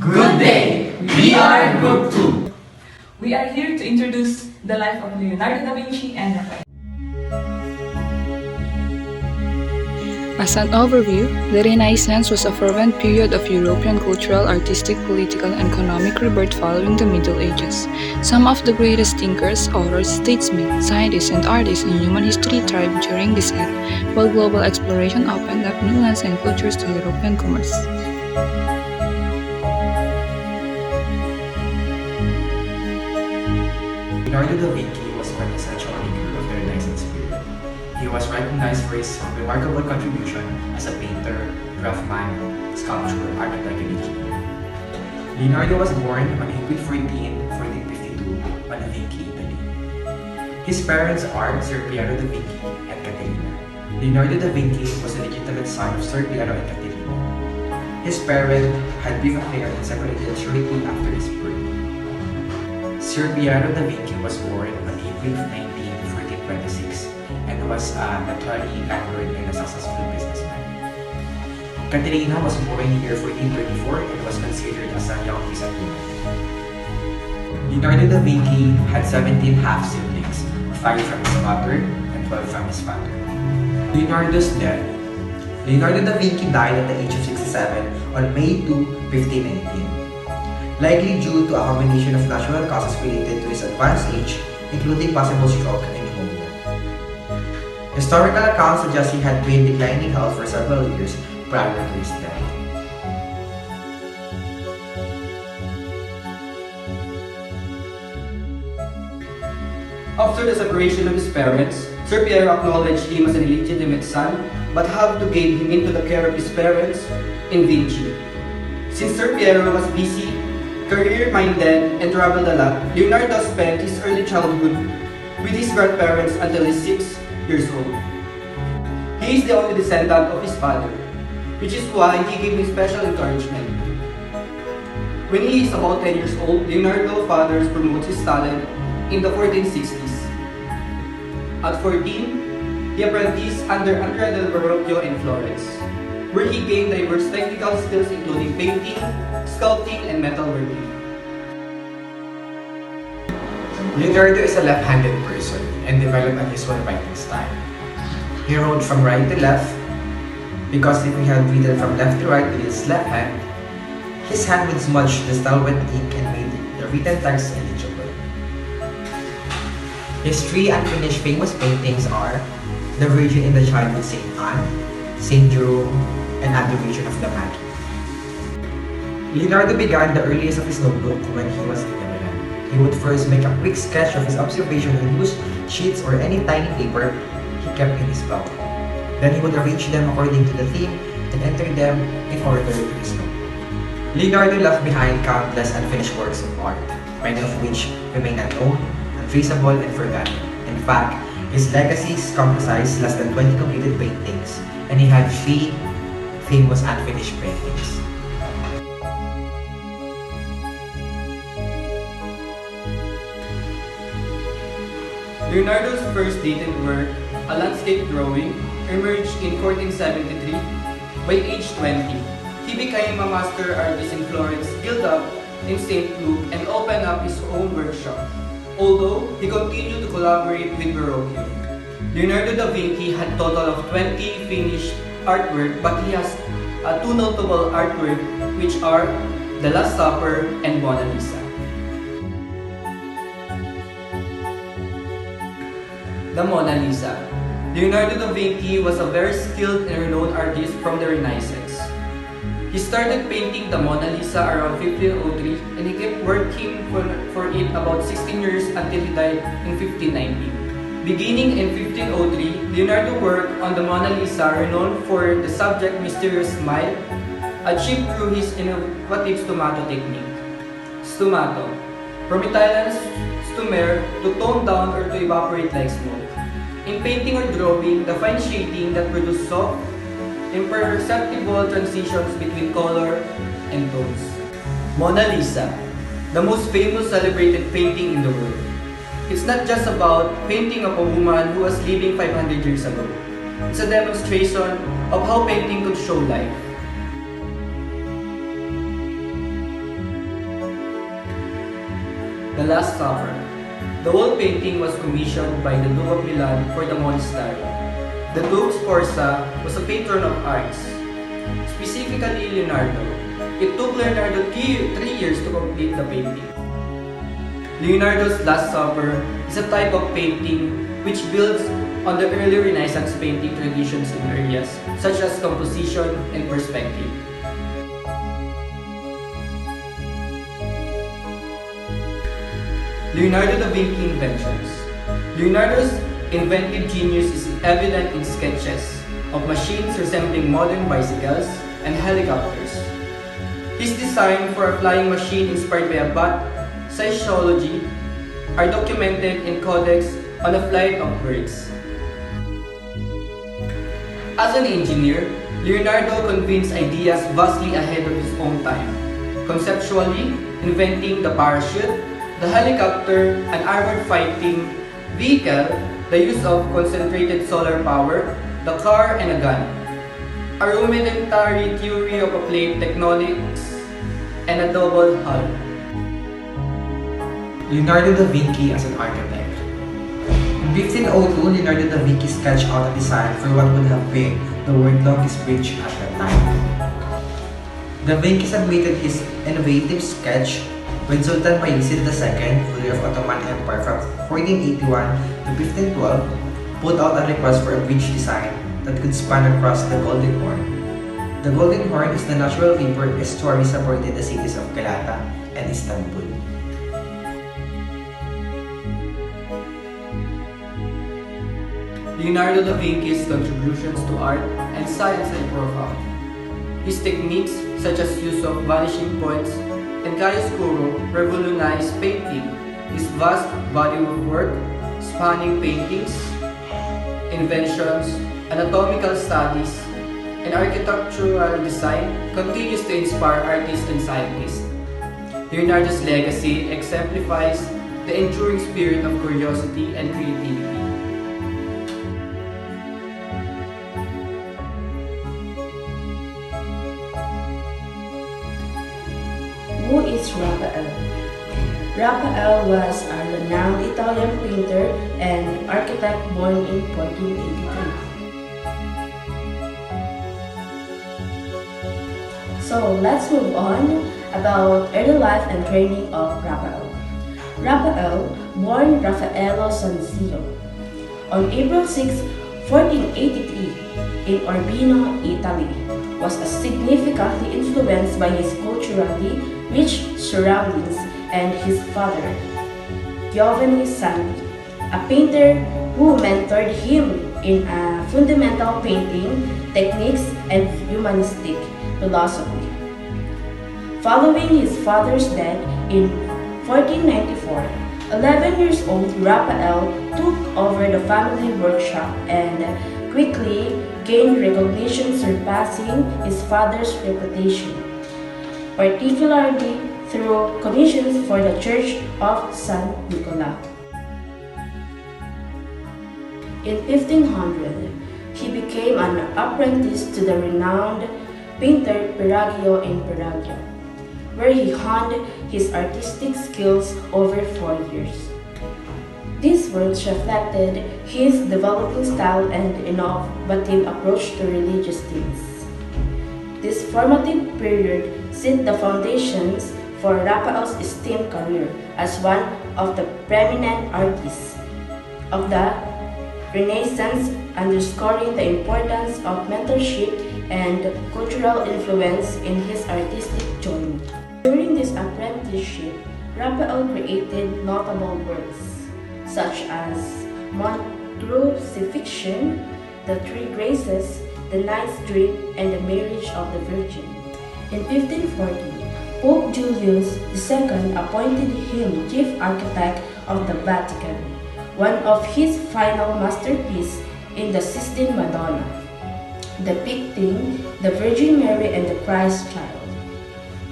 Good day! We are Group 2. We are here to introduce the life of Leonardo da Vinci and Raphael. As an overview, the Renaissance was a fervent period of European cultural, artistic, political, and economic rebirth following the Middle Ages. Some of the greatest thinkers, authors, statesmen, scientists, and artists in human history thrived during this era, while global exploration opened up new lands and cultures to European commerce. Leonardo da Vinci was a quintessential figure of the Renaissance period. He was recognized for his remarkable contribution as a painter, draftsman, sculptor, architect, and engineer. Leonardo was born on April 14, 1452, on Vinci, Italy. His parents are Sir Piero da Vinci and Caterina. Leonardo da Vinci was a legitimate son of Sir Piero and Caterina. His parents had brief affair and separated shortly after his birth. Sir Piero da Vinci was born on April 19, 1426 and was naturally anchored and a successful businessman. Caterina was born in year 1434 and was considered as a young peasant woman. Leonardo da Vinci had 17 half-siblings, 5 from his mother and 12 from his father. Leonardo's death. Leonardo da Vinci died at the age of 67 on May 2, 1519. Likely due to a combination of natural causes related to his advanced age, including possible stroke and pneumonia. Historical accounts suggest he had been declining health for several years prior to his death. After the separation of his parents, Sir Piero acknowledged him as an illegitimate son, but had to give him into the care of his parents in Vinci. Since Sir Piero was busy, career-minded, and traveled a lot, Leonardo spent his early childhood with his grandparents until he was 6 years old. He is the only descendant of his father, which is why he gave him special encouragement. When he is about 10 years old, Leonardo's father promotes his talent in the 1460s. At 14, he apprenticed under Andrea del Verrocchio in Florence, where he gained diverse technical skills including painting, sculpting, and metalworking. Leonardo is a left-handed person and developed a visual writing style. He wrote from right to left because if he had written from left to right with his left hand, his hand would smudge the style with ink and made the written text illegible. His 3 unfinished famous paintings are The Virgin in the Child with Saint Anne, Saint Jerome, and Adoration of the Magi. Leonardo began the earliest of his notebook when he was in Milan. He would first make a quick sketch of his observation on loose sheets or any tiny paper he kept in his belt. Then he would arrange them according to the theme and enter them in order to his note. Leonardo left behind countless unfinished works of art, many of which remain unknown, untraceable, and forgotten. In fact, his legacies comprised less than 20 completed paintings, and he had 3 famous unfinished paintings. Leonardo's first dated work, a landscape drawing, emerged in 1473. By age 20, he became a master artist in Florence, skilled up in St. Luke, and opened up his own workshop. Although he continued to collaborate with Verrocchio, Leonardo da Vinci had a total of 20 finished artwork, but he has 2 notable artwork, which are The Last Supper and Mona Lisa. The Mona Lisa. Leonardo da Vinci was a very skilled and renowned artist from the Renaissance. He started painting the Mona Lisa around 1503 and he kept working for it about 16 years until he died in 1590. Beginning in 1503, Leonardo worked on the Mona Lisa, renowned for the subject's mysterious smile, achieved through his innovative stomato technique. Stomato. From Italian stumere, to tone down or to evaporate like smoke. In painting or drawing, the fine shading that produces soft, imperceptible transitions between color and tones. Mona Lisa, the most famous celebrated painting in the world. It's not just about painting of a woman who was living 500 years ago. It's a demonstration of how painting could show life. The Last Supper. The wall painting was commissioned by the Duke of Milan for the monastery. The Duke Sforza was a patron of arts, specifically Leonardo. It took Leonardo 3 years to complete the painting. Leonardo's Last Supper is a type of painting which builds on the early Renaissance painting traditions in areas such as composition and perspective. Leonardo da Vinci inventions. Leonardo's inventive genius is evident in sketches of machines resembling modern bicycles and helicopters. His design for a flying machine inspired by a bat, psychology, are documented in codex on the flight of birds. As an engineer, Leonardo convinced ideas vastly ahead of his own time, conceptually inventing the parachute, the helicopter, an armored fighting vehicle, the use of concentrated solar power, the car, and a gun, a rudimentary theory of a plate tectonics, and a double hull. Leonardo da Vinci as an architect. In 1502, Leonardo da Vinci sketched out a design for what would have been the world's longest bridge at that time. Da Vinci submitted his innovative sketch when Sultan Bayezid II, ruler of Ottoman Empire from 1481 to 1512, put out a request for a bridge design that could span across the Golden Horn. The Golden Horn is the natural river estuary supporting the cities of Galata and Istanbul. Leonardo da Vinci's contributions to art and science are profound. His techniques, such as use of vanishing points and chiaroscuro, revolutionized painting. His vast body of work, spanning paintings, inventions, anatomical studies, and architectural design, continues to inspire artists and scientists. Leonardo's legacy exemplifies the enduring spirit of curiosity and creativity. Who is Raphael? Raphael was a renowned Italian painter and architect born in 1483. So let's move on about early life and training of Raphael. Raphael, born Raffaello Sanzio, on April 6, 1483, in Urbino, Italy, was significantly influenced by his culturally rich surroundings and his father, Giovanni Santi, a painter who mentored him in fundamental painting techniques and humanistic philosophy. Following his father's death in 1494, 11 years old Raphael took over the family workshop and quickly gained recognition surpassing his father's reputation, particularly through commissions for the Church of San Nicola. In 1500, he became an apprentice to the renowned painter Perugio in Perugia, where he honed his artistic skills over 4 years. These works reflected his developing style and innovative approach to religious themes. This formative period set the foundations for Raphael's esteemed career as one of the preeminent artists of the Renaissance, underscoring the importance of mentorship and cultural influence in his artistic journey. During this apprenticeship, Raphael created notable works such as Crucifixion, The Three Graces, The Knight's Dream, and The Marriage of the Virgin. In 1540, Pope Julius II appointed him chief architect of the Vatican, one of his final masterpieces in the Sistine Madonna, depicting the Virgin Mary and the Christ child.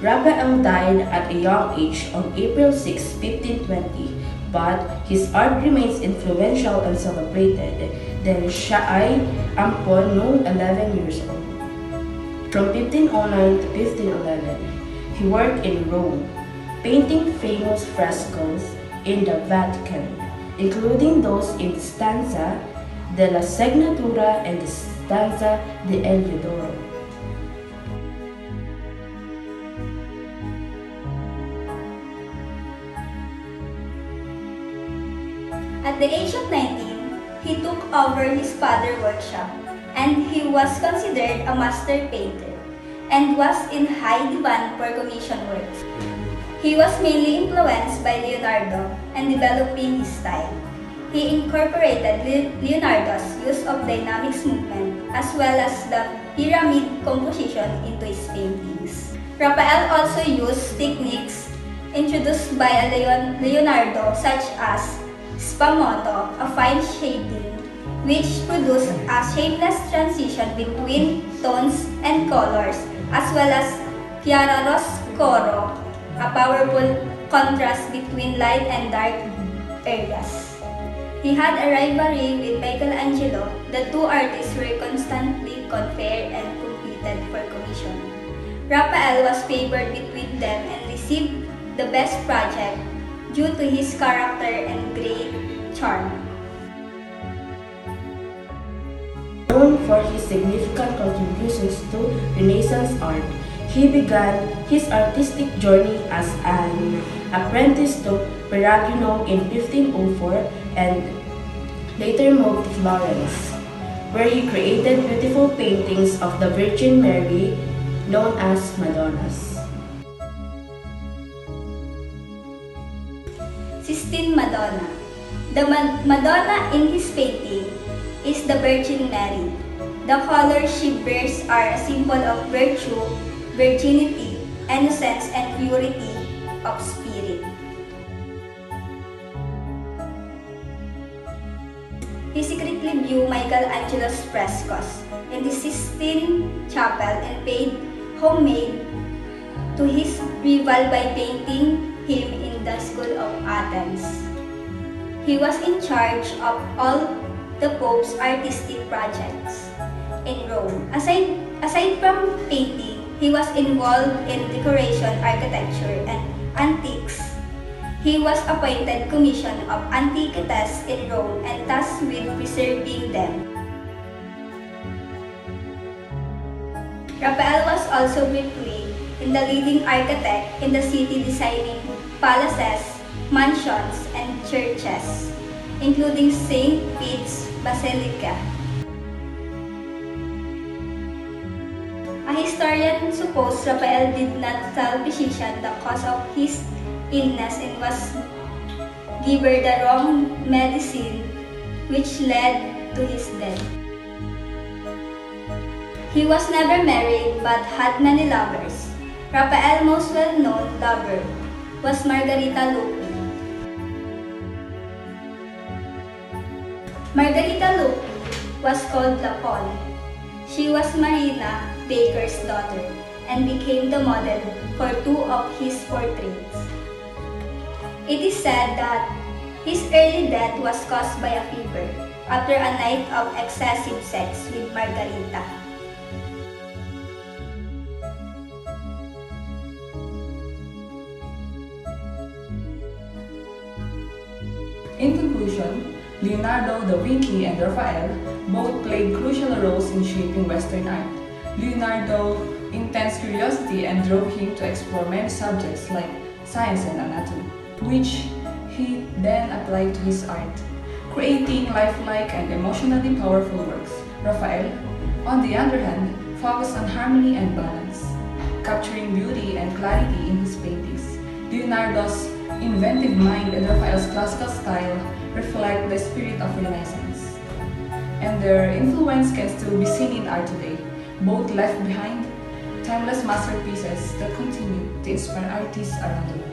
Raphael died at a young age on April 6, 1520, but his art remains influential and celebrated. Then siya ampo noong 11 years old. From 1509 to 1511, he worked in Rome, painting famous frescoes in the Vatican, including those in the Stanza de la Signatura and the Stanza de Eliodoro. At the age of 19, he took over his father's workshop, and he was considered a master painter and was in high demand for commission works. He was mainly influenced by Leonardo and developing his style. He incorporated Leonardo's use of dynamics movement as well as the pyramid composition into his paintings. Raphael also used techniques introduced by Leonardo such as sfumato, a fine shading, which produces a shapeless transition between tones and colors, as well as chiaroscuro, a powerful contrast between light and dark areas. He had a rivalry with Michelangelo. The two artists were constantly compared and competed for commission. Raphael was favored between them and received the best project due to his character and great charm. Known for his significant contributions to Renaissance art, he began his artistic journey as an apprentice to Perugino in 1504 and later moved to Florence, where he created beautiful paintings of the Virgin Mary known as Madonnas. Sistine Madonna. The Madonna in his painting is the Virgin Mary. The colors she bears are a symbol of virtue, virginity, innocence, and purity of spirit. He secretly viewed Michelangelo's frescoes in the Sistine Chapel and paid homage to his rival by painting him in the School of Athens. He was in charge of all the Pope's artistic projects in Rome. Aside from painting, he was involved in decoration, architecture, and antiques. He was appointed Commission of Antiquities in Rome and tasked with preserving them. Raphael was also briefly in the leading architect in the city, designing palaces, mansions, and churches, including St. Peter's Basilica. A historian supposes Raphael did not tell physician the cause of his illness and was given the wrong medicine, which led to his death. He was never married but had many lovers. Raphael's most well-known lover was Margherita Lupi. Margherita Lupi was called La Pole. She was Marina Baker's daughter and became the model for two of his portraits. It is said that his early death was caused by a fever after a night of excessive sex with Margarita. In conclusion, Leonardo da Vinci and Raphael both played crucial roles in shaping Western art. Leonardo's intense curiosity and drove him to explore many subjects like science and anatomy, which he then applied to his art, creating lifelike and emotionally powerful works. Raphael, on the other hand, focused on harmony and balance, capturing beauty and clarity in his paintings. Leonardo's inventive mind and Raphael's classical style reflect the spirit of Renaissance, and their influence can still be seen in art today. Both left behind timeless masterpieces that continue to inspire artists around the world.